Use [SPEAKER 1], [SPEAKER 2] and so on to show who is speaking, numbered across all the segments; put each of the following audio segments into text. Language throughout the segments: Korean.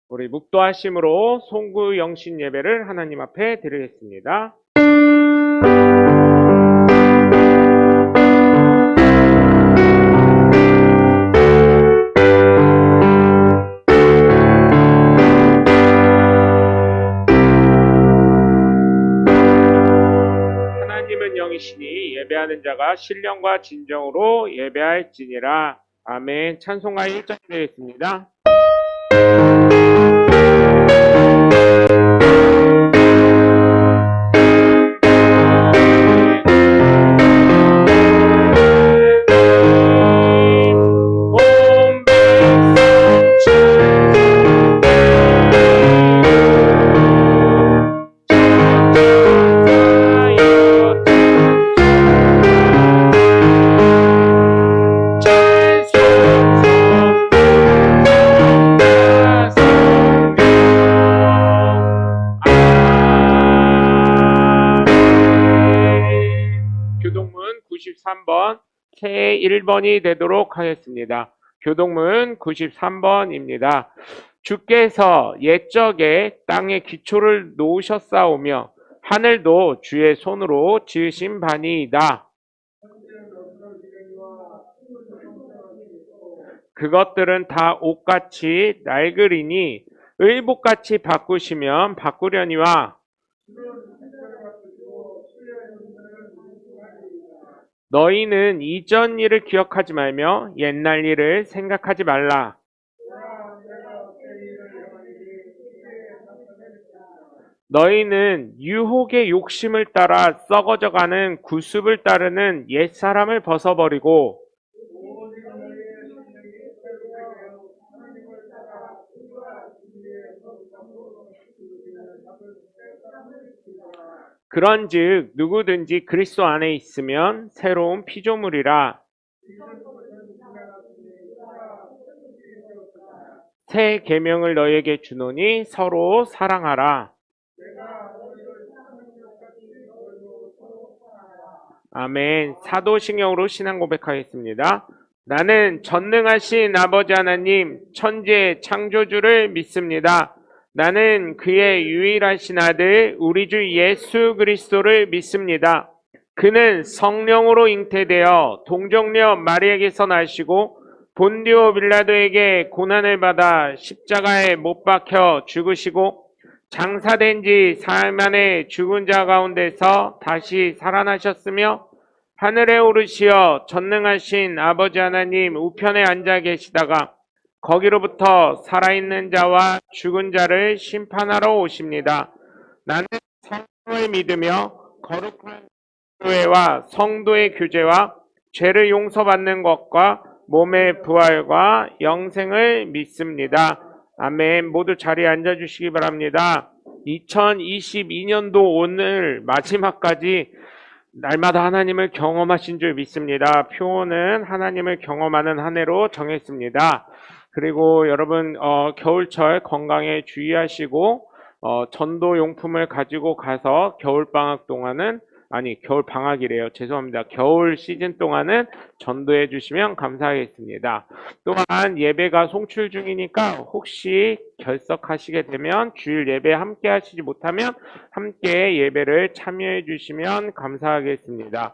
[SPEAKER 1] 우리 묵도하심으로 송구 영신 예배를 하나님 앞에 드리겠습니다. 하나님은 영이시니 예배하는 자가 신령과 진정으로 예배할지니라. 아멘. 찬송가 1장 되겠습니다. 교동문 93번 새 1번이 되도록 하겠습니다. 교동문 93번입니다. 주께서 옛적에 땅에 기초를 놓으셨사오며 하늘도 주의 손으로 지으신 바니이다. 그것들은 다 옷같이 낡으리니 의복같이 바꾸시면 바꾸려니와 너희는 이전 일을 기억하지 말며 옛날 일을 생각하지 말라. 너희는 유혹의 욕심을 따라 썩어져가는 구습을 따르는 옛사람을 벗어버리고 그런즉 누구든지 그리스도 안에 있으면 새로운 피조물이라. 새 계명을 너희에게 주노니 서로 사랑하라. 아멘. 사도신경으로 신앙 고백하겠습니다. 나는 전능하신 아버지 하나님 천지의 창조주를 믿습니다. 나는 그의 유일하신 아들 우리 주 예수 그리스도를 믿습니다. 그는 성령으로 잉태되어 동정녀 마리에게서 나시고 본디오 빌라도에게 고난을 받아 십자가에 못 박혀 죽으시고 장사된 지 사흘 만에 죽은 자 가운데서 다시 살아나셨으며 하늘에 오르시어 전능하신 아버지 하나님 우편에 앉아 계시다가 거기로부터 살아있는 자와 죽은 자를 심판하러 오십니다. 나는 성령을 믿으며 거룩한 교회와 성도의 교제와 죄를 용서받는 것과 몸의 부활과 영생을 믿습니다. 아멘. 모두 자리에 앉아주시기 바랍니다. 2022년도 오늘 마지막까지 날마다 하나님을 경험하신 줄 믿습니다. 표어는 하나님을 경험하는 한 해로 정했습니다. 그리고 여러분 겨울철 건강에 주의하시고 전도 용품을 가지고 가서 겨울방학 동안은 겨울방학이래요. 죄송합니다. 겨울 시즌 동안은 전도해 주시면 감사하겠습니다. 또한 예배가 송출 중이니까 혹시 결석하시게 되면 주일 예배 함께 하시지 못하면 함께 예배를 참여해 주시면 감사하겠습니다.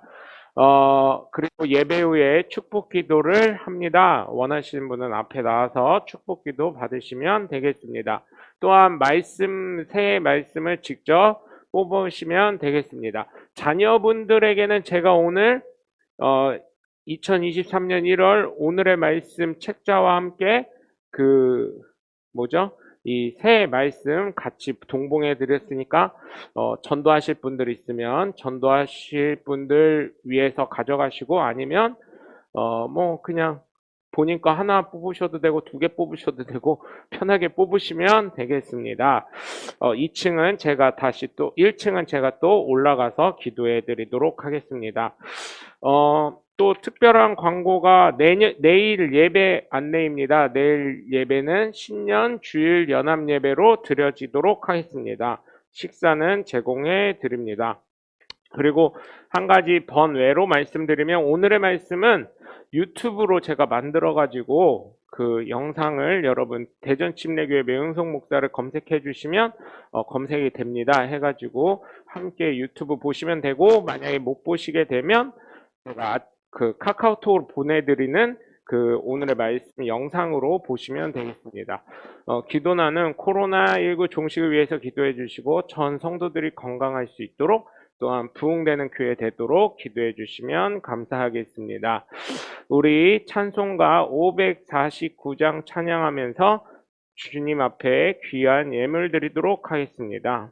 [SPEAKER 1] 그리고 예배 후에 축복 기도를 합니다. 원하시는 분은 앞에 나와서 축복 기도 받으시면 되겠습니다. 또한 새해 말씀을 직접 뽑으시면 되겠습니다. 자녀분들에게는 제가 오늘 2023년 1월 오늘의 말씀 책자와 함께 이 새해 말씀 같이 동봉해 드렸으니까 전도하실 분들 있으면 전도하실 분들 위해서 가져가시고 아니면 그냥 본인 거 하나 뽑으셔도 되고 2개 뽑으셔도 되고 편하게 뽑으시면 되겠습니다. 1층은 제가 또 올라가서 기도해 드리도록 하겠습니다. 또 특별한 광고가 내일 예배 안내입니다. 내일 예배는 신년 주일 연합 예배로 드려지도록 하겠습니다. 식사는 제공해 드립니다. 그리고 한 가지 번외로 말씀드리면 오늘의 말씀은 유튜브로 제가 만들어 가지고 그 영상을 여러분 대전 침례교회 매운석 목사를 검색해 주시면 검색이 됩니다. 해가지고 함께 유튜브 보시면 되고, 만약에 못 보시게 되면 제가 그 카카오톡으로 보내드리는 그 오늘의 말씀 영상으로 보시면 되겠습니다. 기도나는 코로나19 종식을 위해서 기도해 주시고 전 성도들이 건강할 수 있도록, 또한 부흥되는 교회 되도록 기도해 주시면 감사하겠습니다. 우리 찬송가 549장 찬양하면서 주님 앞에 귀한 예물 드리도록 하겠습니다.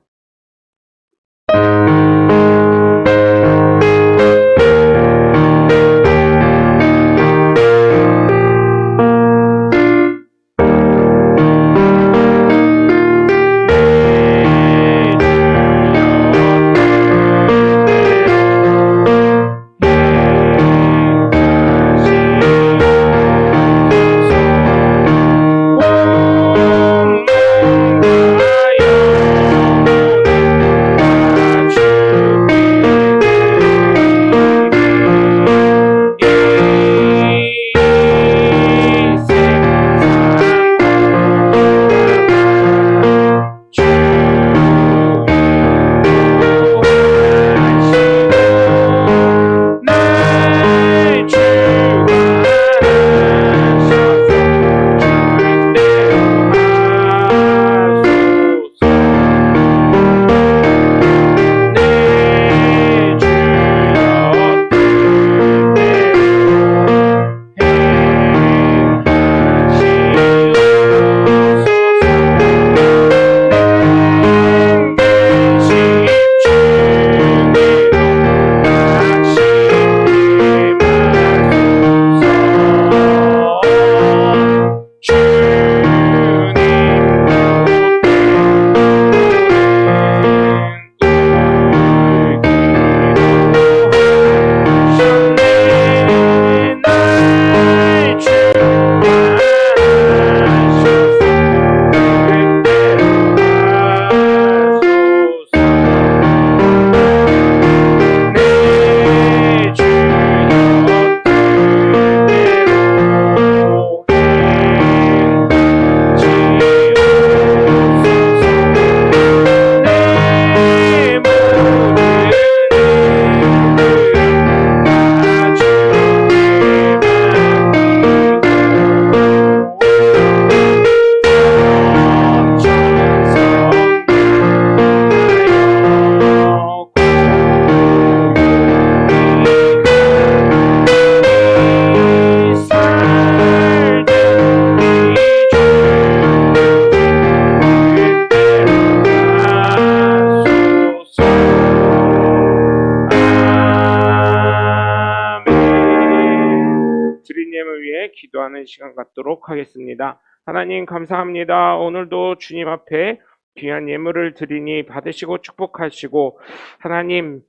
[SPEAKER 1] 기도하는 시간 갖도록 하겠습니다. 하나님 감사합니다. 오늘도 주님 앞에 귀한 예물을 드리니 받으시고 축복하시고, 하나님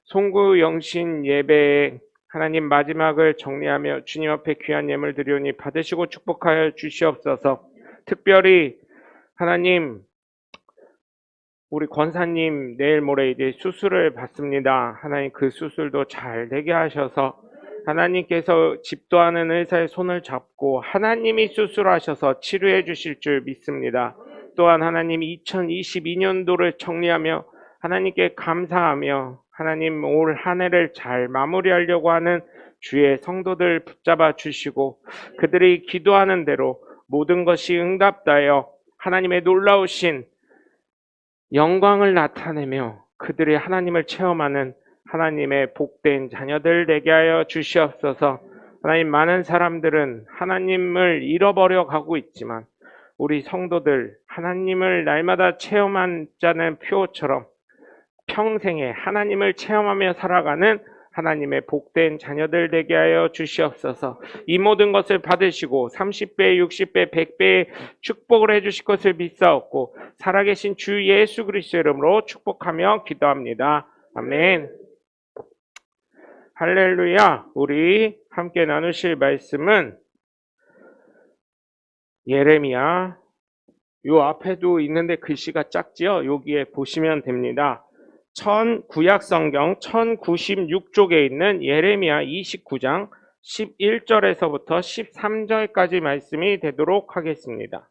[SPEAKER 1] 송구 영신 예배에 하나님 마지막을 정리하며 주님 앞에 귀한 예물 드리오니 받으시고 축복하여 주시옵소서. 특별히 하나님 우리 권사님 내일 모레 이제 수술을 받습니다. 하나님 그 수술도 잘 되게 하셔서, 하나님께서 집도하는 의사의 손을 잡고 하나님이 수술하셔서 치료해 주실 줄 믿습니다. 또한 하나님 2022년도를 정리하며 하나님께 감사하며 하나님 올 한 해를 잘 마무리하려고 하는 주의 성도들 붙잡아 주시고, 그들이 기도하는 대로 모든 것이 응답되어 하나님의 놀라우신 영광을 나타내며 그들이 하나님을 체험하는 하나님의 복된 자녀들 되게 하여 주시옵소서. 하나님, 많은 사람들은 하나님을 잃어버려 가고 있지만 우리 성도들 하나님을 날마다 체험한 자는 표처럼 평생에 하나님을 체험하며 살아가는 하나님의 복된 자녀들 되게 하여 주시옵소서. 이 모든 것을 받으시고 30배, 60배, 100배의 축복을 해주실 것을 믿사옵고 살아계신 주 예수 그리스도의 이름으로 축복하며 기도합니다. 아멘. 할렐루야. 우리 함께 나누실 말씀은 예레미야, 요 앞에도 있는데 글씨가 작지요? 여기에 보시면 됩니다. 구약성경 1096쪽에 있는 예레미야 29장 11절에서부터 13절까지 말씀이 되도록 하겠습니다.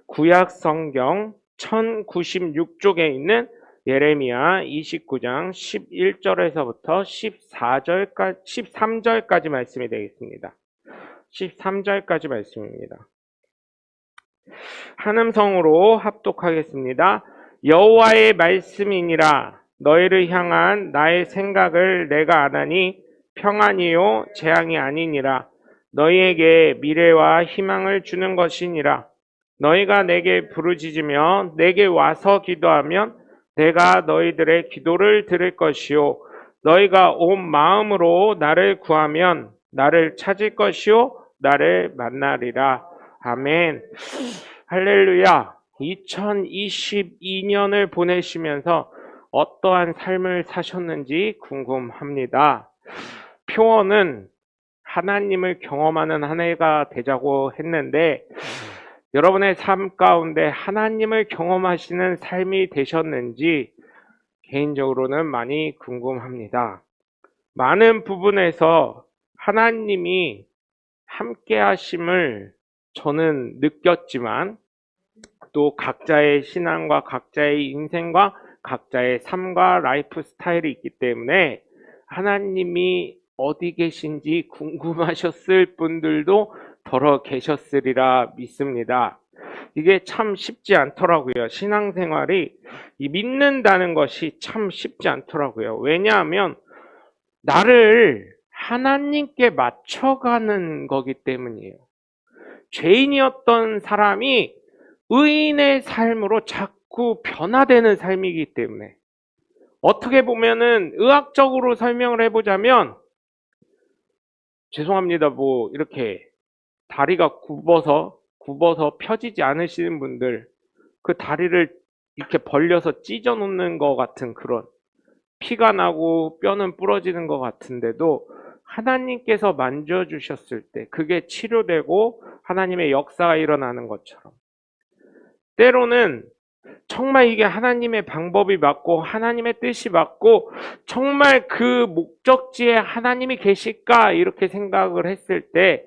[SPEAKER 1] 구약 성경 1096쪽에 있는 예레미야 29장 11절에서부터 13절까지 말씀이 되겠습니다. 13절까지 말씀입니다. 한음성으로 합독하겠습니다. 여호와의 말씀이니라. 너희를 향한 나의 생각을 내가 아나니 평안이요 재앙이 아니니라. 너희에게 미래와 희망을 주는 것이니라. 너희가 내게 부르짖으며 내게 와서 기도하면 내가 너희들의 기도를 들을 것이요 너희가 온 마음으로 나를 구하면 나를 찾을 것이요 나를 만나리라. 아멘. 할렐루야. 2022년을 보내시면서 어떠한 삶을 사셨는지 궁금합니다. 표어는 하나님을 경험하는 한 해가 되자고 했는데 여러분의 삶 가운데 하나님을 경험하시는 삶이 되셨는지 개인적으로는 많이 궁금합니다. 많은 부분에서 하나님이 함께 하심을 저는 느꼈지만 또 각자의 신앙과 각자의 인생과 각자의 삶과 라이프 스타일이 있기 때문에 하나님이 어디 계신지 궁금하셨을 분들도 더러 계셨으리라 믿습니다. 이게 참 쉽지 않더라고요. 신앙생활이 믿는다는 것이 참 쉽지 않더라고요. 왜냐하면 나를 하나님께 맞춰가는 거기 때문이에요. 죄인이었던 사람이 의인의 삶으로 자꾸 변화되는 삶이기 때문에 어떻게 보면은 의학적으로 설명을 해보자면 죄송합니다. 뭐 이렇게 다리가 굽어서 펴지지 않으시는 분들 그 다리를 이렇게 벌려서 찢어 놓는 것 같은 그런 피가 나고 뼈는 부러지는 것 같은데도 하나님께서 만져주셨을 때 그게 치료되고 하나님의 역사가 일어나는 것처럼 때로는 정말 이게 하나님의 방법이 맞고 하나님의 뜻이 맞고 정말 그 목적지에 하나님이 계실까 이렇게 생각을 했을 때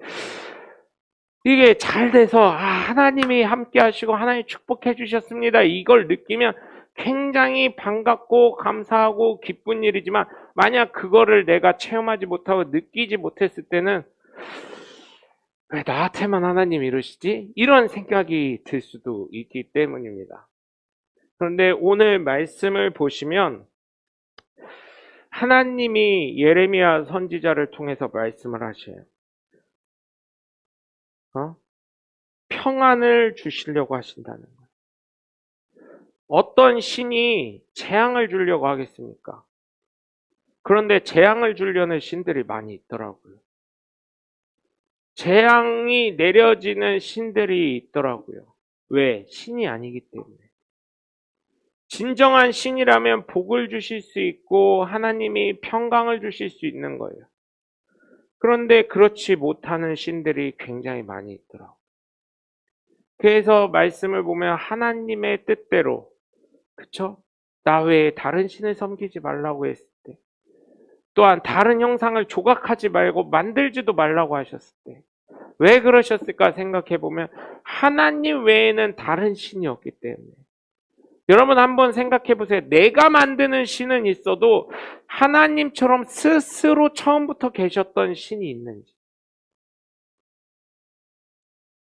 [SPEAKER 1] 이게 잘 돼서 하나님이 함께 하시고 하나님 축복해 주셨습니다. 이걸 느끼면 굉장히 반갑고 감사하고 기쁜 일이지만 만약 그거를 내가 체험하지 못하고 느끼지 못했을 때는 왜 나한테만 하나님이 이러시지? 이런 생각이 들 수도 있기 때문입니다. 그런데 오늘 말씀을 보시면 하나님이 예레미야 선지자를 통해서 말씀을 하셔요. 평안을 주시려고 하신다는 거예요. 어떤 신이 재앙을 주려고 하겠습니까? 그런데 재앙을 주려는 신들이 많이 있더라고요. 재앙이 내려지는 신들이 있더라고요. 왜? 신이 아니기 때문에. 진정한 신이라면 복을 주실 수 있고 하나님이 평강을 주실 수 있는 거예요. 그런데 그렇지 못하는 신들이 굉장히 많이 있더라고요. 그래서 말씀을 보면 하나님의 뜻대로 그쵸? 나 외에 다른 신을 섬기지 말라고 했을 때 또한 다른 형상을 조각하지 말고 만들지도 말라고 하셨을 때 왜 그러셨을까 생각해 보면 하나님 외에는 다른 신이 없기 때문에 여러분 한번 생각해 보세요. 내가 만드는 신은 있어도 하나님처럼 스스로 처음부터 계셨던 신이 있는지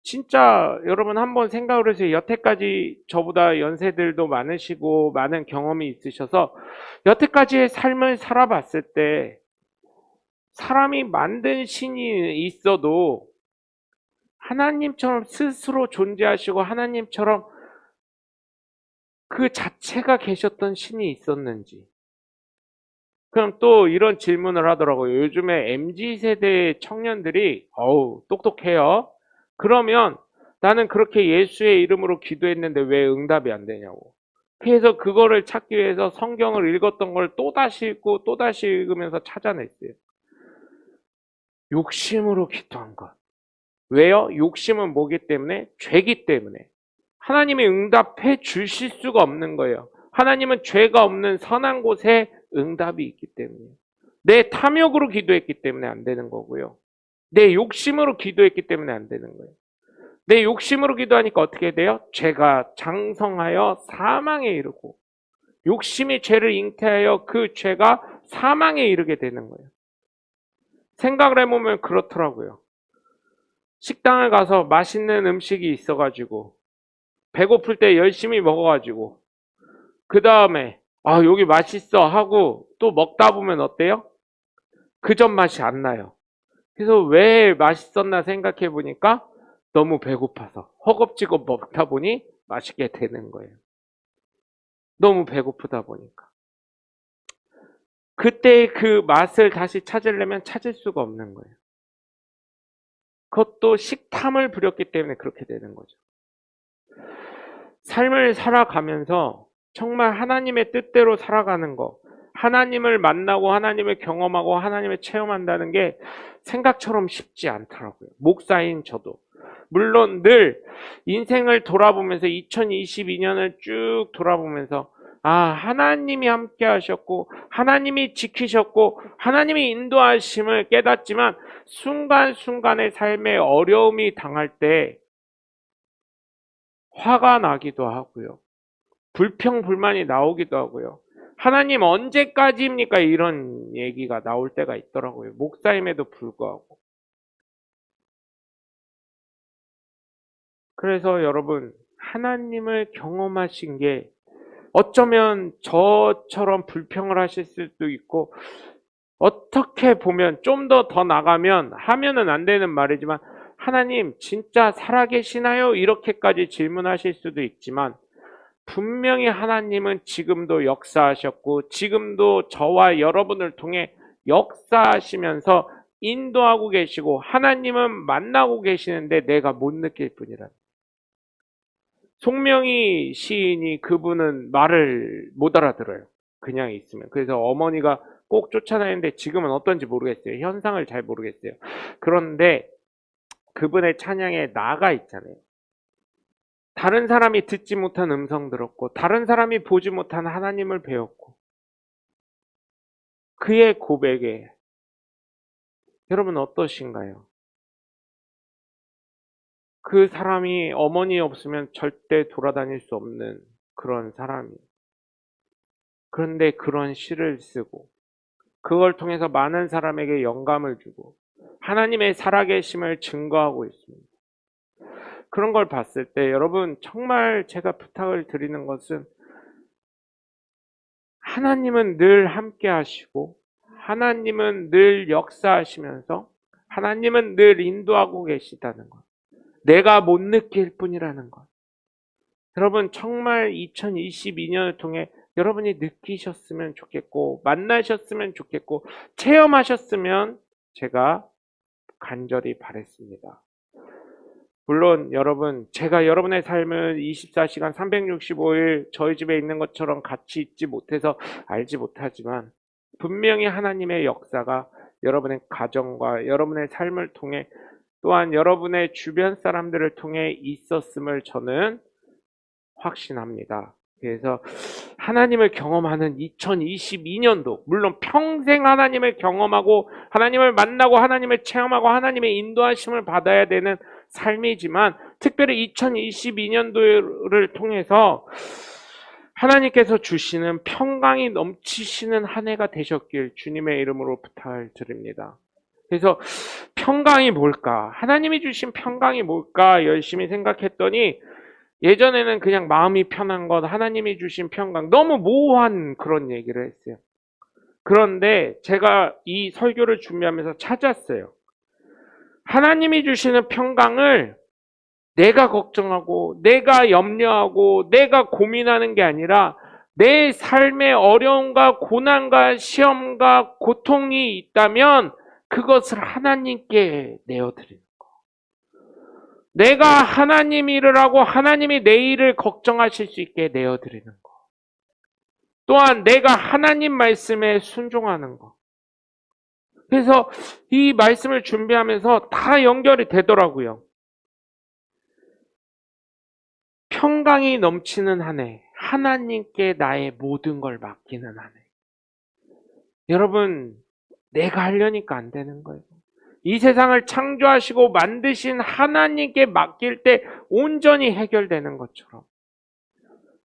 [SPEAKER 1] 진짜 여러분 한번 생각을 해보세요. 여태까지 저보다 연세들도 많으시고 많은 경험이 있으셔서 여태까지의 삶을 살아봤을 때 사람이 만든 신이 있어도 하나님처럼 스스로 존재하시고 하나님처럼 그 자체가 계셨던 신이 있었는지 그럼 또 이런 질문을 하더라고요. 요즘에 MZ세대 청년들이 똑똑해요. 그러면 나는 그렇게 예수의 이름으로 기도했는데 왜 응답이 안 되냐고. 그래서 그거를 찾기 위해서 성경을 읽었던 걸 또다시 읽고 또다시 읽으면서 찾아냈어요. 욕심으로 기도한 것. 왜요? 욕심은 뭐기 때문에? 죄기 때문에. 하나님이 응답해 주실 수가 없는 거예요. 하나님은 죄가 없는 선한 곳에 응답이 있기 때문에. 내 탐욕으로 기도했기 때문에 안 되는 거고요. 내 욕심으로 기도했기 때문에 안 되는 거예요. 내 욕심으로 기도하니까 어떻게 돼요? 죄가 장성하여 사망에 이르고, 욕심이 죄를 잉태하여 그 죄가 사망에 이르게 되는 거예요. 생각을 해보면 그렇더라고요. 식당을 가서 맛있는 음식이 있어가지고 배고플 때 열심히 먹어가지고 그 다음에 아 여기 맛있어 하고 또 먹다 보면 어때요? 그 전 맛이 안 나요. 그래서 왜 맛있었나 생각해 보니까 너무 배고파서 허겁지겁 먹다 보니 맛있게 되는 거예요. 너무 배고프다 보니까. 그때 그 맛을 다시 찾으려면 찾을 수가 없는 거예요. 그것도 식탐을 부렸기 때문에 그렇게 되는 거죠. 삶을 살아가면서 정말 하나님의 뜻대로 살아가는 거, 하나님을 만나고 하나님을 경험하고 하나님을 체험한다는 게 생각처럼 쉽지 않더라고요. 목사인 저도. 물론 늘 인생을 돌아보면서 2022년을 쭉 돌아보면서 아, 하나님이 함께 하셨고 하나님이 지키셨고 하나님이 인도하심을 깨닫지만 순간순간의 삶의 어려움이 당할 때 화가 나기도 하고요. 불평, 불만이 나오기도 하고요. 하나님 언제까지입니까? 이런 얘기가 나올 때가 있더라고요. 목사임에도 불구하고. 그래서 여러분, 하나님을 경험하신 게 어쩌면 저처럼 불평을 하실 수도 있고, 어떻게 보면 좀 더 나가면 하면은 안 되는 말이지만, 하나님 진짜 살아계시나요? 이렇게까지 질문하실 수도 있지만, 분명히 하나님은 지금도 역사하셨고 지금도 저와 여러분을 통해 역사하시면서 인도하고 계시고 하나님은 만나고 계시는데 내가 못 느낄 뿐이라. 송명희 시인이 그분은 말을 못 알아들어요. 그냥 있으면. 그래서 어머니가 꼭 쫓아다니는데 지금은 어떤지 모르겠어요. 현상을 잘 모르겠어요. 그런데 그분의 찬양에 나가 있잖아요. 다른 사람이 듣지 못한 음성 들었고 다른 사람이 보지 못한 하나님을 배웠고 그의 고백에 여러분 어떠신가요? 그 사람이 어머니 없으면 절대 돌아다닐 수 없는 그런 사람이 그런데 그런 시를 쓰고 그걸 통해서 많은 사람에게 영감을 주고 하나님의 살아계심을 증거하고 있습니다. 그런 걸 봤을 때 여러분 정말 제가 부탁을 드리는 것은 하나님은 늘 함께 하시고 하나님은 늘 역사하시면서 하나님은 늘 인도하고 계시다는 것. 내가 못 느낄 뿐이라는 것. 여러분 정말 2022년을 통해 여러분이 느끼셨으면 좋겠고 만나셨으면 좋겠고 체험하셨으면 제가 간절히 바랬습니다. 물론 여러분 제가 여러분의 삶을 24시간 365일 저희 집에 있는 것처럼 같이 있지 못해서 알지 못하지만 분명히 하나님의 역사가 여러분의 가정과 여러분의 삶을 통해 또한 여러분의 주변 사람들을 통해 있었음을 저는 확신합니다. 그래서 하나님을 경험하는 2022년도 물론 평생 하나님을 경험하고 하나님을 만나고 하나님을 체험하고 하나님의 인도하심을 받아야 되는 삶이지만 특별히 2022년도를 통해서 하나님께서 주시는 평강이 넘치시는 한 해가 되셨길 주님의 이름으로 부탁을 드립니다. 그래서 평강이 뭘까? 하나님이 주신 평강이 뭘까? 열심히 생각했더니 예전에는 그냥 마음이 편한 것, 하나님이 주신 평강, 너무 모호한 그런 얘기를 했어요. 그런데 제가 이 설교를 준비하면서 찾았어요. 하나님이 주시는 평강을 내가 걱정하고, 내가 염려하고, 내가 고민하는 게 아니라 내 삶의 어려움과 고난과 시험과 고통이 있다면 그것을 하나님께 내어드리는 거예요. 내가 하나님 일을 하고 하나님이 내 일을 걱정하실 수 있게 내어드리는 거. 또한 내가 하나님 말씀에 순종하는 거. 그래서 이 말씀을 준비하면서 다 연결이 되더라고요. 평강이 넘치는 한 해, 하나님께 나의 모든 걸 맡기는 한 해. 여러분, 내가 하려니까 안 되는 거예요. 이 세상을 창조하시고 만드신 하나님께 맡길 때 온전히 해결되는 것처럼.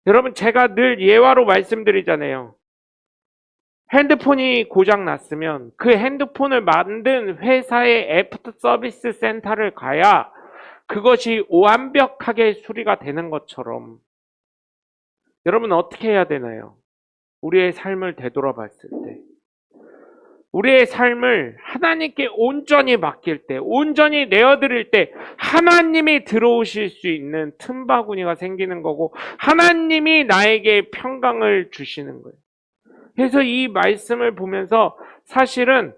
[SPEAKER 1] 여러분, 제가 늘 예화로 말씀드리잖아요. 핸드폰이 고장 났으면 그 핸드폰을 만든 회사의 애프터 서비스 센터를 가야 그것이 완벽하게 수리가 되는 것처럼, 여러분 어떻게 해야 되나요? 우리의 삶을 되돌아봤을 때, 우리의 삶을 하나님께 온전히 맡길 때, 온전히 내어드릴 때 하나님이 들어오실 수 있는 틈바구니가 생기는 거고, 하나님이 나에게 평강을 주시는 거예요. 그래서 이 말씀을 보면서 사실은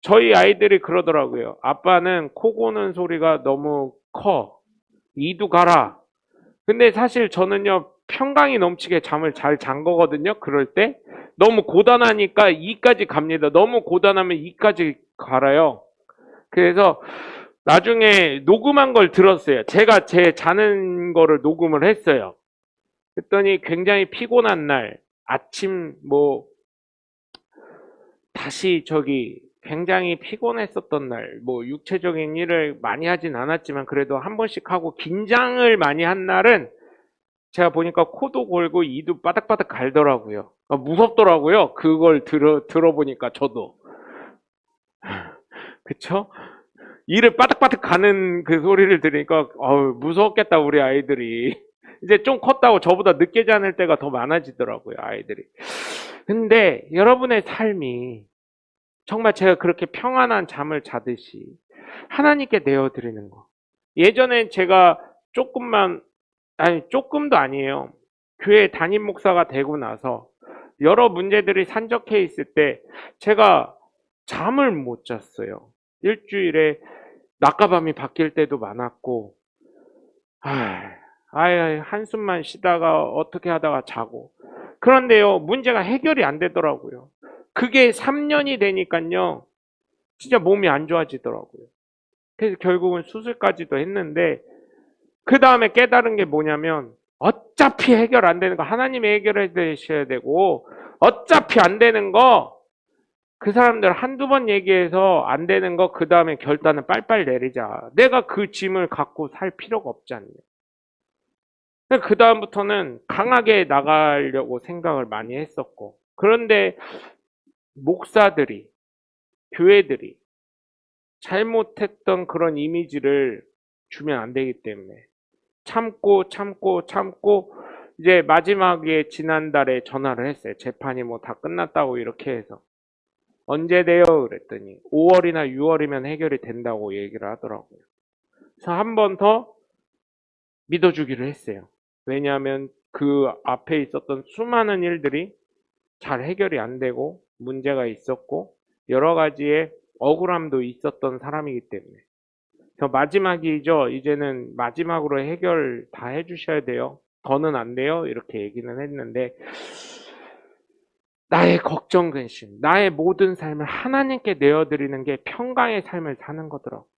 [SPEAKER 1] 저희 아이들이 그러더라고요. 아빠는 코 고는 소리가 너무 커. 이도 가라. 근데 사실 저는요, 평강이 넘치게 잠을 잘 잔 거거든요. 그럴 때 너무 고단하니까 이까지 갑니다. 너무 고단하면 이까지 갈아요. 그래서 나중에 녹음한 걸 들었어요. 제가 제 자는 거를 녹음을 했어요. 그랬더니 굉장히 피곤한 날, 아침 다시 굉장히 피곤했었던 날, 육체적인 일을 많이 하진 않았지만 그래도 한 번씩 하고 긴장을 많이 한 날은 제가 보니까 코도 골고 이도 바닥바닥 갈더라고요. 무섭더라고요. 그걸 들어보니까 저도. 그쵸? 이를 바닥바닥 가는 그 소리를 들으니까 무서웠겠다 우리 아이들이. 이제 좀 컸다고 저보다 늦게 자는 때가 더 많아지더라고요, 아이들이. 근데 여러분의 삶이 정말 제가 그렇게 평안한 잠을 자듯이 하나님께 내어드리는 거. 예전엔 제가 조금도 아니에요. 교회 담임 목사가 되고 나서 여러 문제들이 산적해 있을 때 제가 잠을 못 잤어요. 일주일에 낮과 밤이 바뀔 때도 많았고, 한숨만 쉬다가 어떻게 하다가 자고. 그런데요, 문제가 해결이 안 되더라고요. 그게 3년이 되니까요, 진짜 몸이 안 좋아지더라고요. 그래서 결국은 수술까지도 했는데, 그 다음에 깨달은 게 뭐냐면, 어차피 해결 안 되는 거 하나님이 해결해 주셔야 되고, 어차피 안 되는 거 그 사람들 한두 번 얘기해서 안 되는 거 그 다음에 결단을 빨빨 내리자. 내가 그 짐을 갖고 살 필요가 없지 않냐. 그 다음부터는 강하게 나가려고 생각을 많이 했었고, 그런데 목사들이, 교회들이 잘못했던 그런 이미지를 주면 안 되기 때문에 참고 이제 마지막에 지난달에 전화를 했어요. 재판이 다 끝났다고 이렇게 해서. 언제 돼요? 그랬더니 5월이나 6월이면 해결이 된다고 얘기를 하더라고요. 그래서 한 번 더 믿어주기로 했어요. 왜냐하면 그 앞에 있었던 수많은 일들이 잘 해결이 안 되고 문제가 있었고 여러 가지의 억울함도 있었던 사람이기 때문에. 그래서 마지막이죠. 이제는 마지막으로 해결 다 해주셔야 돼요. 더는 안 돼요. 이렇게 얘기는 했는데, 나의 걱정, 근심, 나의 모든 삶을 하나님께 내어드리는 게 평강의 삶을 사는 거더라고요.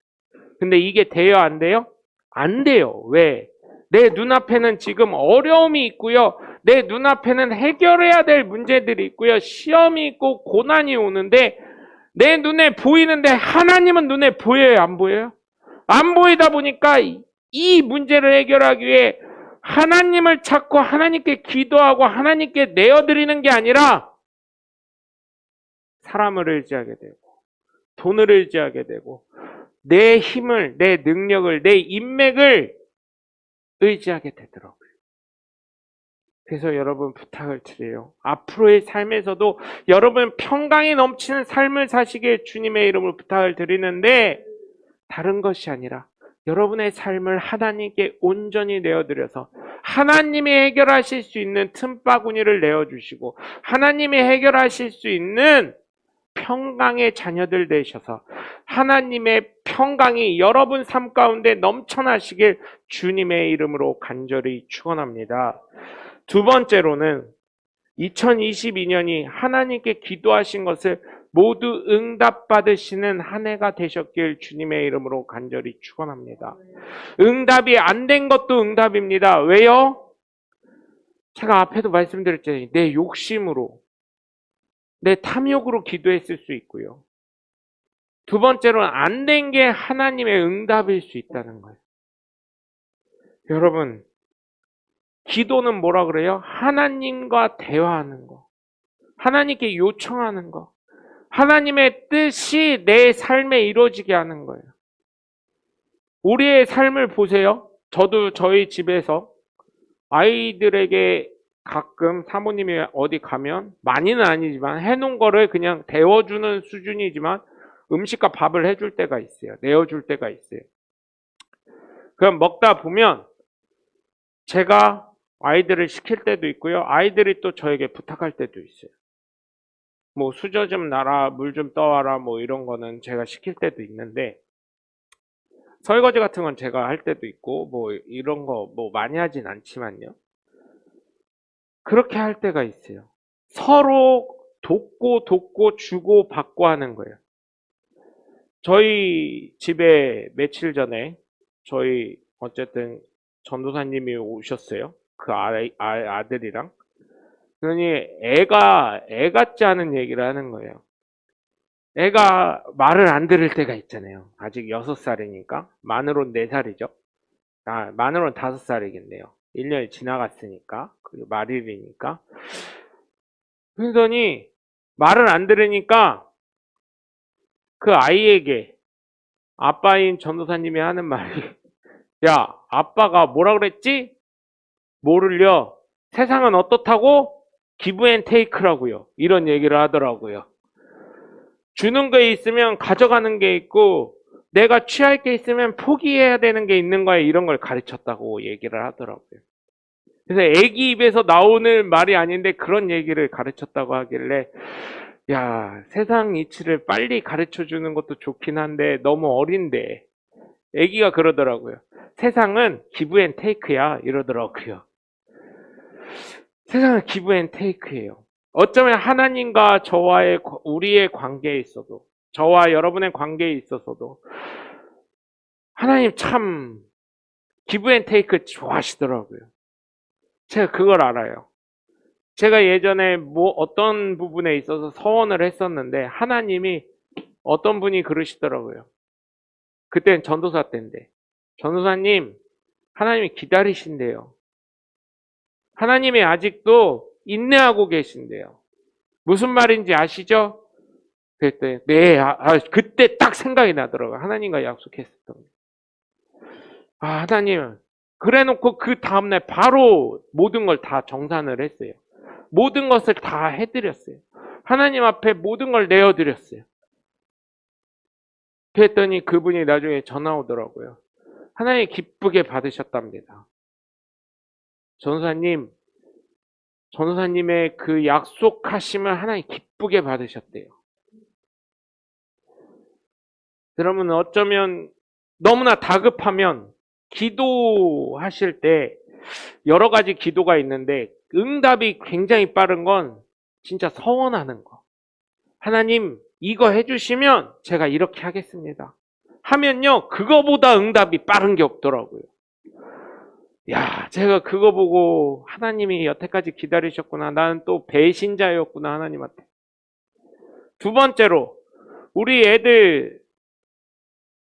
[SPEAKER 1] 근데 이게 돼요, 안 돼요? 안 돼요. 왜? 내 눈앞에는 지금 어려움이 있고요. 내 눈앞에는 해결해야 될 문제들이 있고요. 시험이 있고 고난이 오는데 내 눈에 보이는데 하나님은 눈에 보여요, 안 보여요? 안 보이다 보니까 이 문제를 해결하기 위해 하나님을 찾고 하나님께 기도하고 하나님께 내어드리는 게 아니라 사람을 의지하게 되고 돈을 의지하게 되고 내 힘을, 내 능력을, 내 인맥을 의지하게 되더라고요. 그래서 여러분 부탁을 드려요. 앞으로의 삶에서도 여러분 평강이 넘치는 삶을 사시길 주님의 이름으로 부탁을 드리는데, 다른 것이 아니라 여러분의 삶을 하나님께 온전히 내어드려서 하나님이 해결하실 수 있는 틈바구니를 내어주시고 하나님이 해결하실 수 있는 평강의 자녀들 되셔서 하나님의 평강이 여러분 삶 가운데 넘쳐나시길 주님의 이름으로 간절히 축원합니다. 두 번째로는 2022년이 하나님께 기도하신 것을 모두 응답받으시는 한 해가 되셨길 주님의 이름으로 간절히 축원합니다. 응답이 안 된 것도 응답입니다. 왜요? 제가 앞에도 말씀드렸잖아요. 내 욕심으로, 내 탐욕으로 기도했을 수 있고요. 두 번째로는 안 된 게 하나님의 응답일 수 있다는 거예요. 여러분, 기도는 뭐라 그래요? 하나님과 대화하는 거. 하나님께 요청하는 거. 하나님의 뜻이 내 삶에 이루어지게 하는 거예요. 우리의 삶을 보세요. 저도 저희 집에서 아이들에게 가끔 사모님이 어디 가면, 많이는 아니지만 해놓은 거를 그냥 데워주는 수준이지만 음식과 밥을 해줄 때가 있어요. 내어줄 때가 있어요. 그럼 먹다 보면 제가 아이들을 시킬 때도 있고요. 아이들이 또 저에게 부탁할 때도 있어요. 뭐 수저 좀 놔라, 물 좀 떠와라, 뭐 이런 거는 제가 시킬 때도 있는데, 설거지 같은 건 제가 할 때도 있고, 뭐 이런 거 뭐 많이 하진 않지만요. 그렇게 할 때가 있어요. 서로 돕고 주고 받고 하는 거예요. 저희 집에 며칠 전에 저희 어쨌든 전도사님이 오셨어요. 그 아들이랑. 그러니 애 같지 않은 얘기를 하는 거예요. 애가 말을 안 들을 때가 있잖아요. 아직 6살이니까. 만으로는 4살이죠. 만으로는 5살이겠네요. 1년이 지나갔으니까. 그리고 말일이니까. 그러더니 말을 안 들으니까 그 아이에게 아빠인 전도사님이 하는 말이, 야, 아빠가 뭐라 그랬지? 뭐를요? 세상은 어떻다고? 기브 앤 테이크라고요. 이런 얘기를 하더라고요. 주는 게 있으면 가져가는 게 있고, 내가 취할 게 있으면 포기해야 되는 게 있는 거야. 이런 걸 가르쳤다고 얘기를 하더라고요. 그래서 애기 입에서 나오는 말이 아닌데 그런 얘기를 가르쳤다고 하길래, 야, 세상 이치를 빨리 가르쳐 주는 것도 좋긴 한데 너무 어린데, 애기가 그러더라고요. 세상은 기브 앤 테이크야. 이러더라고요. 세상은 기브 앤 테이크예요. 어쩌면 하나님과 저와의 우리의 관계에 있어도, 저와 여러분의 관계에 있어서도 하나님 참 기브 앤 테이크 좋아하시더라고요. 제가 그걸 알아요. 제가 예전에 뭐 어떤 부분에 있어서 서원을 했었는데 하나님이 어떤 분이 그러시더라고요. 그땐 전도사 때인데, 전도사님, 하나님이 기다리신대요. 하나님이 아직도 인내하고 계신대요. 무슨 말인지 아시죠? 그랬더니 네, 그때 딱 생각이 나더라고요. 하나님과 약속했었던 거. 하나님, 그래놓고 그 다음날 바로 모든 걸 다 정산을 했어요. 모든 것을 다 해드렸어요. 하나님 앞에 모든 걸 내어드렸어요. 그랬더니 그분이 나중에 전화 오더라고요. 하나님 기쁘게 받으셨답니다. 전도사님의 그 약속하심을 하나님 기쁘게 받으셨대요. 여러분, 어쩌면 너무나 다급하면 기도하실 때 여러 가지 기도가 있는데 응답이 굉장히 빠른 건 진짜 서원하는 거. 하나님, 이거 해주시면 제가 이렇게 하겠습니다. 하면요, 그거보다 응답이 빠른 게 없더라고요. 야, 제가 그거 보고 하나님이 여태까지 기다리셨구나. 나는 또 배신자였구나, 하나님한테. 두 번째로, 우리 애들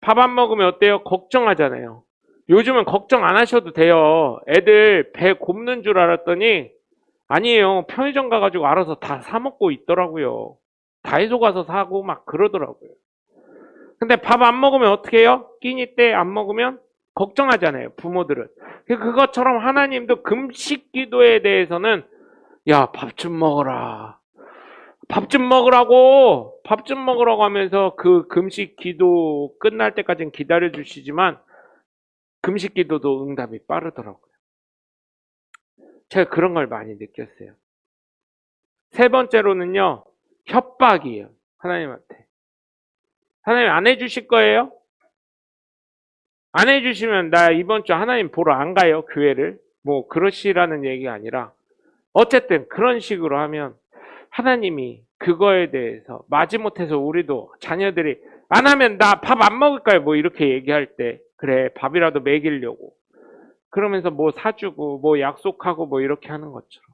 [SPEAKER 1] 밥 안 먹으면 어때요? 걱정하잖아요. 요즘은 걱정 안 하셔도 돼요. 애들 배 곱는 줄 알았더니 아니에요. 편의점 가가지고 알아서 다 사 먹고 있더라고요. 다이소 가서 사고 막 그러더라고요. 근데 밥 안 먹으면 어떻게 해요? 끼니 때 안 먹으면 걱정하잖아요, 부모들은. 그것처럼 하나님도 금식 기도에 대해서는 야, 밥 좀 먹어라. 밥 좀 먹으라고 하면서 그 금식 기도 끝날 때까지는 기다려 주시지만 금식 기도도 응답이 빠르더라고요. 제가 그런 걸 많이 느꼈어요. 세 번째로는요, 협박이에요. 하나님한테. 하나님 안 해주실 거예요? 안 해주시면 나 이번 주 하나님 보러 안 가요, 교회를. 뭐 그러시라는 얘기가 아니라 어쨌든 그런 식으로 하면 하나님이 그거에 대해서 마지못해서 우리도 자녀들이 안 하면 나 밥 안 먹을 거야 뭐 이렇게 얘기할 때 그래 밥이라도 먹이려고 그러면서 뭐 사주고 뭐 약속하고 뭐 이렇게 하는 것처럼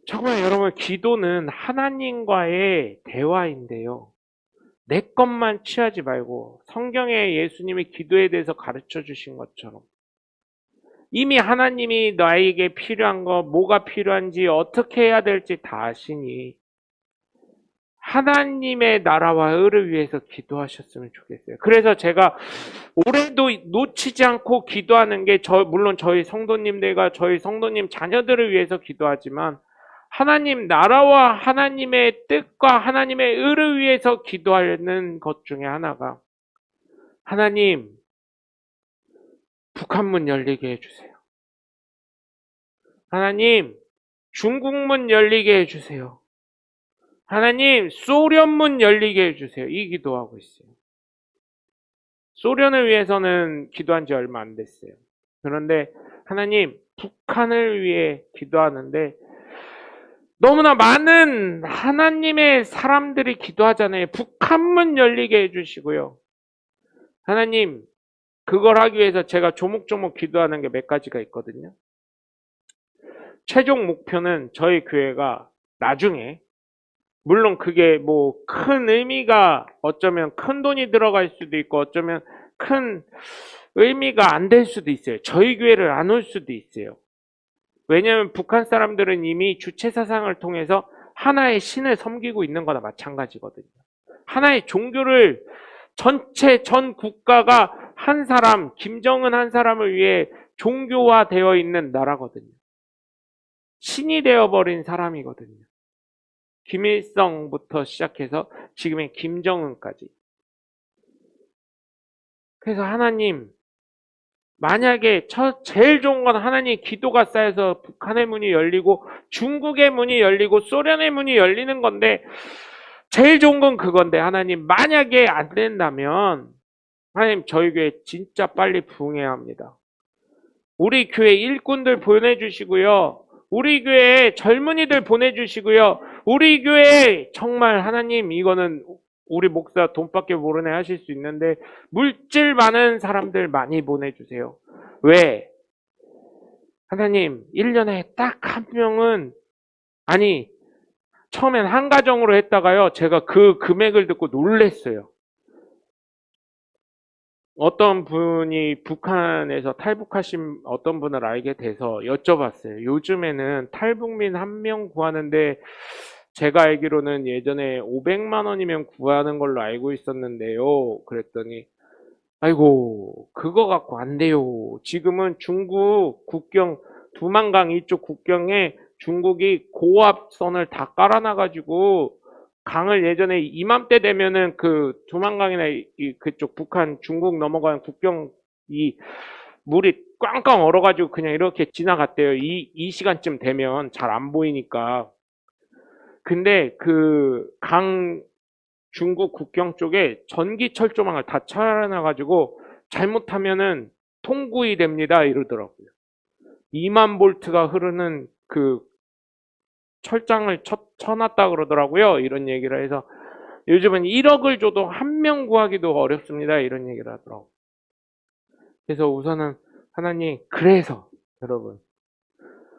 [SPEAKER 1] 정말 여러분 기도는 하나님과의 대화인데요. 내 것만 취하지 말고 성경에 예수님이 기도에 대해서 가르쳐 주신 것처럼 이미 하나님이 나에게 필요한 거, 뭐가 필요한지, 어떻게 해야 될지 다 아시니 하나님의 나라와 의를 위해서 기도하셨으면 좋겠어요. 그래서 제가 올해도 놓치지 않고 기도하는 게 물론 저희 성도님들과 저희 성도님 자녀들을 위해서 기도하지만 하나님 나라와 하나님의 뜻과 하나님의 의를 위해서 기도하는 것 중에 하나가 하나님 북한 문 열리게 해주세요. 하나님 중국 문 열리게 해주세요. 하나님 소련 문 열리게 해주세요. 이 기도하고 있어요. 소련을 위해서는 기도한 지 얼마 안 됐어요. 그런데 하나님 북한을 위해 기도하는데 너무나 많은 하나님의 사람들이 기도하잖아요. 북한 문 열리게 해주시고요. 하나님 그걸 하기 위해서 제가 조목조목 기도하는 게 몇 가지가 있거든요. 최종 목표는 저희 교회가 나중에 물론 그게 뭐 큰 의미가 어쩌면 큰 돈이 들어갈 수도 있고 어쩌면 큰 의미가 안 될 수도 있어요. 저희 교회를 안 올 수도 있어요. 왜냐하면 북한 사람들은 이미 주체사상을 통해서 하나의 신을 섬기고 있는 거나 마찬가지거든요. 하나의 종교를 전체 전 국가가 한 사람, 김정은 한 사람을 위해 종교화되어 있는 나라거든요. 신이 되어버린 사람이거든요. 김일성부터 시작해서 지금의 김정은까지. 그래서 하나님, 만약에 제일 좋은 건 하나님 기도가 쌓여서 북한의 문이 열리고 중국의 문이 열리고 소련의 문이 열리는 건데 제일 좋은 건 그건데 하나님 만약에 안 된다면 하나님 저희 교회 진짜 빨리 부흥해야 합니다. 우리 교회 일꾼들 보내주시고요. 우리 교회에 젊은이들 보내주시고요. 우리 교회에 정말 하나님 이거는 우리 목사 돈밖에 모르네 하실 수 있는데 물질 많은 사람들 많이 보내주세요. 왜? 하나님 1년에 딱 한 명은 아니 처음엔 한 가정으로 했다가요. 제가 그 금액을 듣고 놀랬어요. 어떤 분이 북한에서 탈북하신 어떤 분을 알게 돼서 여쭤봤어요. 요즘에는 탈북민 한 명 구하는데 제가 알기로는 예전에 500만 원이면 구하는 걸로 알고 있었는데요. 그랬더니 아이고 그거 갖고 안 돼요. 지금은 중국 국경 두만강 이쪽 국경에 중국이 고압선을 다 깔아놔가지고 강을 예전에 이맘때 되면은 그 두만강이나 그쪽 북한 중국 넘어가는 국경 이 물이 꽝꽝 얼어가지고 그냥 이렇게 지나갔대요. 이 시간쯤 되면 잘 안 보이니까. 근데 그 강 중국 국경 쪽에 전기 철조망을 다 쳐놔가지고 잘못하면은 통구이 됩니다 이러더라고요. 2만 볼트가 흐르는 그 철장을 쳐놨다 그러더라고요. 이런 얘기를 해서 요즘은 1억을 줘도 한 명 구하기도 어렵습니다. 이런 얘기를 하더라고요. 그래서 우선은 하나님 그래서 여러분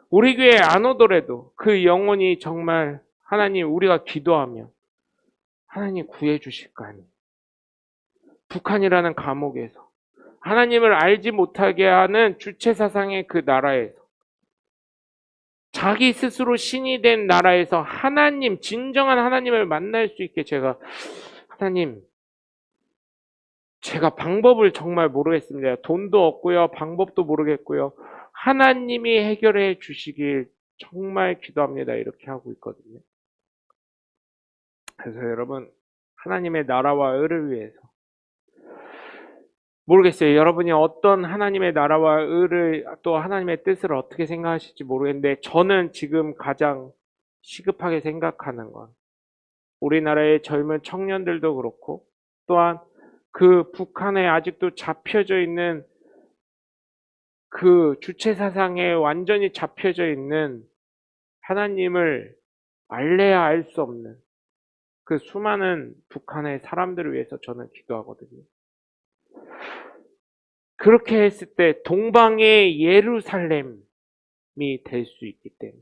[SPEAKER 1] 우리 교회에 안 오더라도 그 영혼이 정말 하나님 우리가 기도하면 하나님 구해주실 거 아니에요. 북한이라는 감옥에서 하나님을 알지 못하게 하는 주체사상의 그 나라에서 자기 스스로 신이 된 나라에서 하나님, 진정한 하나님을 만날 수 있게 하나님, 제가 방법을 정말 모르겠습니다. 돈도 없고요, 방법도 모르겠고요. 하나님이 해결해 주시길 정말 기도합니다. 이렇게 하고 있거든요. 그래서 여러분, 하나님의 나라와 의를 위해서 모르겠어요. 여러분이 어떤 하나님의 나라와 의를 또 하나님의 뜻을 어떻게 생각하실지 모르겠는데 저는 지금 가장 시급하게 생각하는 건 우리나라의 젊은 청년들도 그렇고 또한 그 북한에 아직도 잡혀져 있는 그 주체사상에 완전히 잡혀져 있는 하나님을 알래야 알 수 없는 그 수많은 북한의 사람들을 위해서 저는 기도하거든요. 그렇게 했을 때 동방의 예루살렘이 될 수 있기 때문에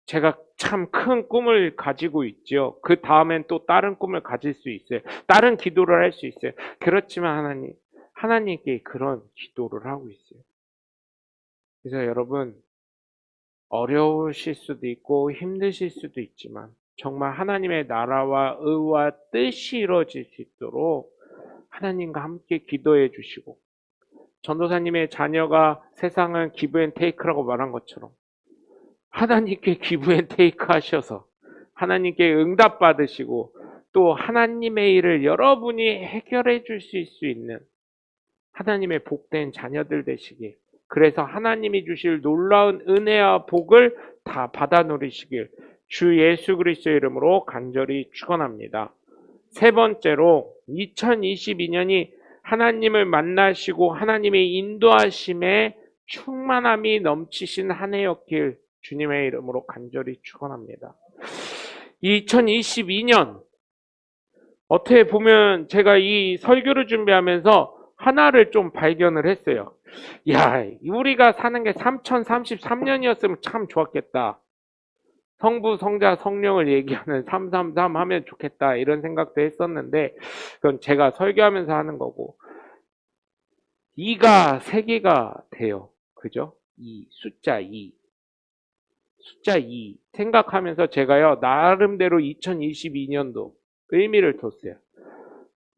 [SPEAKER 1] 제가 참 큰 꿈을 가지고 있죠. 그 다음엔 또 다른 꿈을 가질 수 있어요. 다른 기도를 할 수 있어요. 그렇지만 하나님께 그런 기도를 하고 있어요. 그래서 여러분, 어려우실 수도 있고 힘드실 수도 있지만 정말 하나님의 나라와 의와 뜻이 이루어질 수 있도록 하나님과 함께 기도해 주시고, 전도사님의 자녀가 세상은 기브앤테이크라고 말한 것처럼 하나님께 기브앤테이크 하셔서 하나님께 응답 받으시고 또 하나님의 일을 여러분이 해결해 주실 수 있는 하나님의 복된 자녀들 되시길, 그래서 하나님이 주실 놀라운 은혜와 복을 다 받아 누리시길 주 예수 그리스도의 이름으로 간절히 축원합니다. 세 번째로 2022년이 하나님을 만나시고 하나님의 인도하심에 충만함이 넘치신 한 해였길 주님의 이름으로 간절히 축원합니다. 2022년 어떻게 보면 제가 이 설교를 준비하면서 하나를 좀 발견을 했어요. 야, 우리가 사는 게 3033년이었으면 참 좋았겠다. 성부, 성자, 성령을 얘기하는 333 하면 좋겠다, 이런 생각도 했었는데 그건 제가 설교하면서 하는 거고, 2가 3개가 돼요. 그죠? 숫자 2 생각하면서 제가요 나름대로 2022년도 의미를 뒀어요.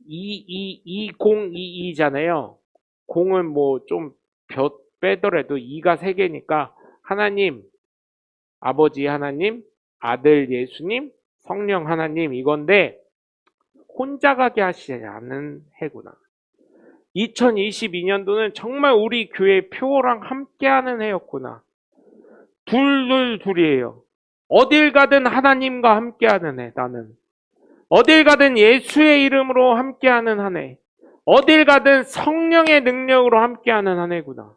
[SPEAKER 1] 2022잖아요. 공은 뭐 좀 빼더라도 2가 3개니까 하나님, 아버지 하나님, 아들 예수님, 성령 하나님, 이건데 혼자 가게 하시지 않은 해구나. 2022년도는 정말 우리 교회 표랑 함께하는 해였구나. 둘이에요. 어딜 가든 하나님과 함께하는 해. 나는 어딜 가든 예수의 이름으로 함께하는 한 해, 어딜 가든 성령의 능력으로 함께하는 한 해구나.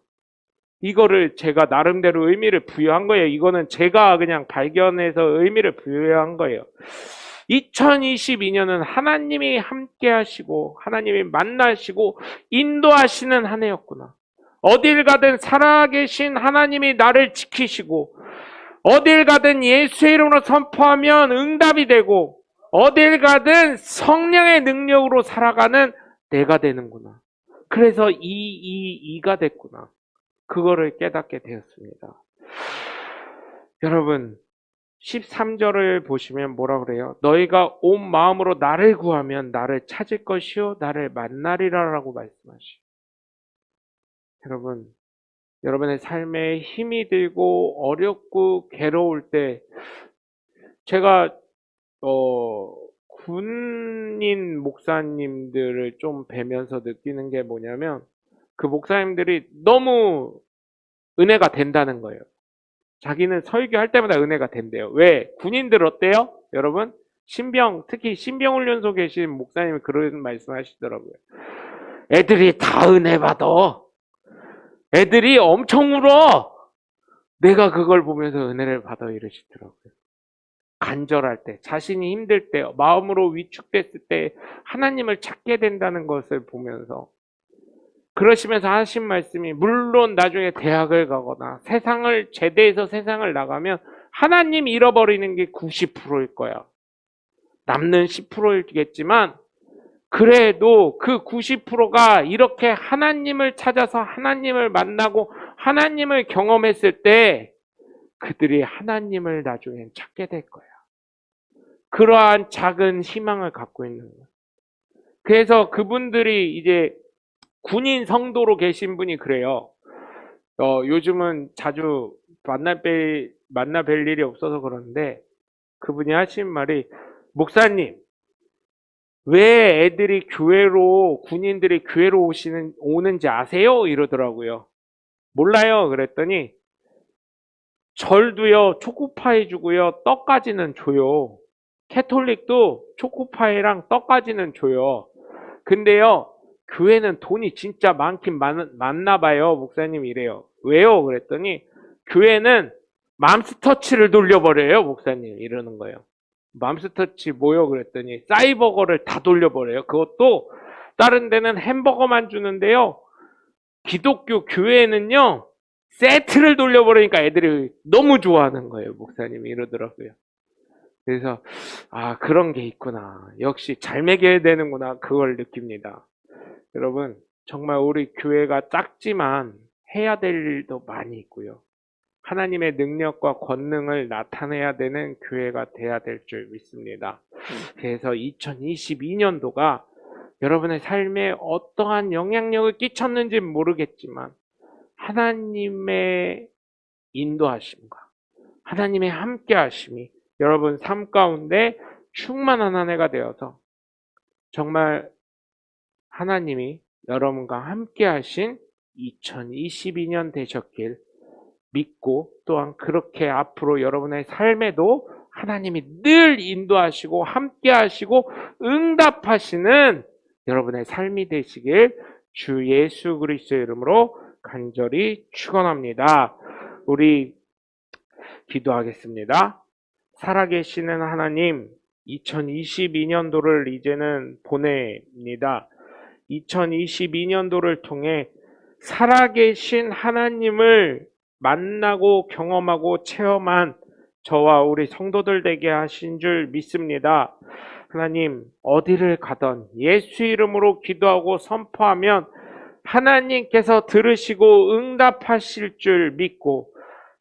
[SPEAKER 1] 이거를 제가 나름대로 의미를 부여한 거예요. 이거는 제가 그냥 발견해서 의미를 부여한 거예요. 2022년은 하나님이 함께 하시고 하나님이 만나시고 인도하시는 한 해였구나. 어딜 가든 살아계신 하나님이 나를 지키시고, 어딜 가든 예수의 이름으로 선포하면 응답이 되고, 어딜 가든 성령의 능력으로 살아가는 내가 되는구나. 그래서 2가 됐구나. 그거를 깨닫게 되었습니다. 여러분, 13절을 보시면 뭐라 그래요? 너희가 온 마음으로 나를 구하면 나를 찾을 것이요 나를 만나리라 라고 말씀하시죠. 여러분, 여러분의 삶에 힘이 들고 어렵고 괴로울 때, 제가 군인 목사님들을 좀 뵈면서 느끼는 게 뭐냐면, 그 목사님들이 너무 은혜가 된다는 거예요. 자기는 설교할 때마다 은혜가 된대요. 왜? 군인들 어때요? 여러분, 특히 신병훈련소 계신 목사님이 그런 말씀 하시더라고요. 애들이 다 은혜 받아. 애들이 엄청 울어. 내가 그걸 보면서 은혜를 받아, 이러시더라고요. 간절할 때, 자신이 힘들 때, 마음으로 위축됐을 때 하나님을 찾게 된다는 것을 보면서, 그러시면서 하신 말씀이, 물론 나중에 대학을 가거나 제대해서 세상을 나가면 하나님 잃어버리는 게 90%일 거야. 남는 10%이겠지만 그래도 그 90%가 이렇게 하나님을 찾아서 하나님을 만나고 하나님을 경험했을 때 그들이 하나님을 나중엔 찾게 될 거야. 그러한 작은 희망을 갖고 있는 거야. 그래서 그분들이 이제 군인 성도로 계신 분이 그래요. 요즘은 자주 만나 뵐 일이 없어서 그러는데, 그분이 하신 말이, 목사님, 왜 애들이 군인들이 교회로 오는지 아세요? 이러더라고요. 몰라요. 그랬더니, 절도요, 초코파이 주고요, 떡까지는 줘요. 캐톨릭도 초코파이랑 떡까지는 줘요. 근데요, 교회는 돈이 진짜 많긴 많나 봐요. 목사님 이래요. 왜요? 그랬더니, 교회는 맘스터치를 돌려버려요. 목사님 이러는 거예요. 맘스터치 뭐요? 그랬더니 싸이버거를 다 돌려버려요. 그것도 다른 데는 햄버거만 주는데요, 기독교 교회는요 세트를 돌려버리니까 애들이 너무 좋아하는 거예요. 목사님이 이러더라고요. 그래서 그런 게 있구나. 역시 잘 먹여야 되는구나. 그걸 느낍니다. 여러분, 정말 우리 교회가 작지만 해야 될 일도 많이 있고요. 하나님의 능력과 권능을 나타내야 되는 교회가 돼야 될 줄 믿습니다. 그래서 2022년도가 여러분의 삶에 어떠한 영향력을 끼쳤는지 모르겠지만 하나님의 인도하심과 하나님의 함께하심이 여러분 삶 가운데 충만한 한 해가 되어서 정말 하나님이 여러분과 함께하신 2022년 되셨길 믿고, 또한 그렇게 앞으로 여러분의 삶에도 하나님이 늘 인도하시고 함께하시고 응답하시는 여러분의 삶이 되시길 주 예수 그리스도의 이름으로 간절히 축원합니다. 우리 기도하겠습니다. 살아계시는 하나님, 2022년도를 이제는 보냅니다. 2022년도를 통해 살아계신 하나님을 만나고 경험하고 체험한 저와 우리 성도들 되게 하신 줄 믿습니다. 하나님, 어디를 가던 예수 이름으로 기도하고 선포하면 하나님께서 들으시고 응답하실 줄 믿고,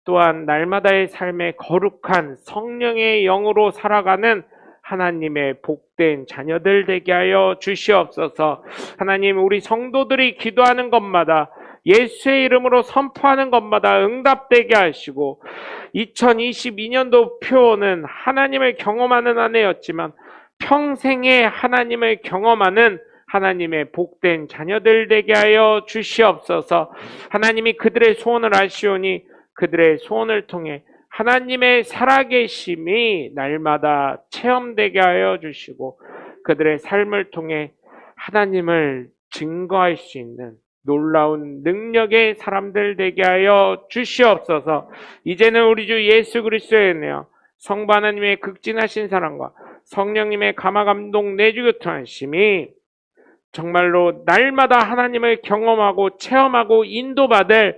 [SPEAKER 1] 또한 날마다의 삶에 거룩한 성령의 영으로 살아가는 하나님의 복된 자녀들 되게 하여 주시옵소서. 하나님, 우리 성도들이 기도하는 것마다 예수의 이름으로 선포하는 것마다 응답되게 하시고, 2022년도 표는 하나님을 경험하는 한 해였지만 평생에 하나님을 경험하는 하나님의 복된 자녀들 되게 하여 주시옵소서. 하나님이 그들의 소원을 아시오니 그들의 소원을 통해 하나님의 살아계심이 날마다 체험되게 하여 주시고, 그들의 삶을 통해 하나님을 증거할 수 있는 놀라운 능력의 사람들 되게 하여 주시옵소서. 이제는 우리 주 예수 그리스도의 은혜와 성부 하나님의 극진하신 사랑과 성령님의 감화감동 내주교통하심이 정말로 날마다 하나님을 경험하고 체험하고 인도받을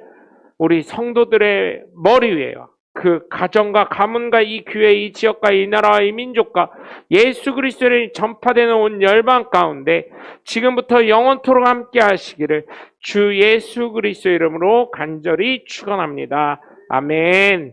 [SPEAKER 1] 우리 성도들의 머리 위에요. 그 가정과 가문과 이 교회, 이 지역과 이 나라와 이 민족과 예수 그리스도를 전파되는 온 열방 가운데 지금부터 영원토록 함께 하시기를 주 예수 그리스도 이름으로 간절히 축원합니다. 아멘.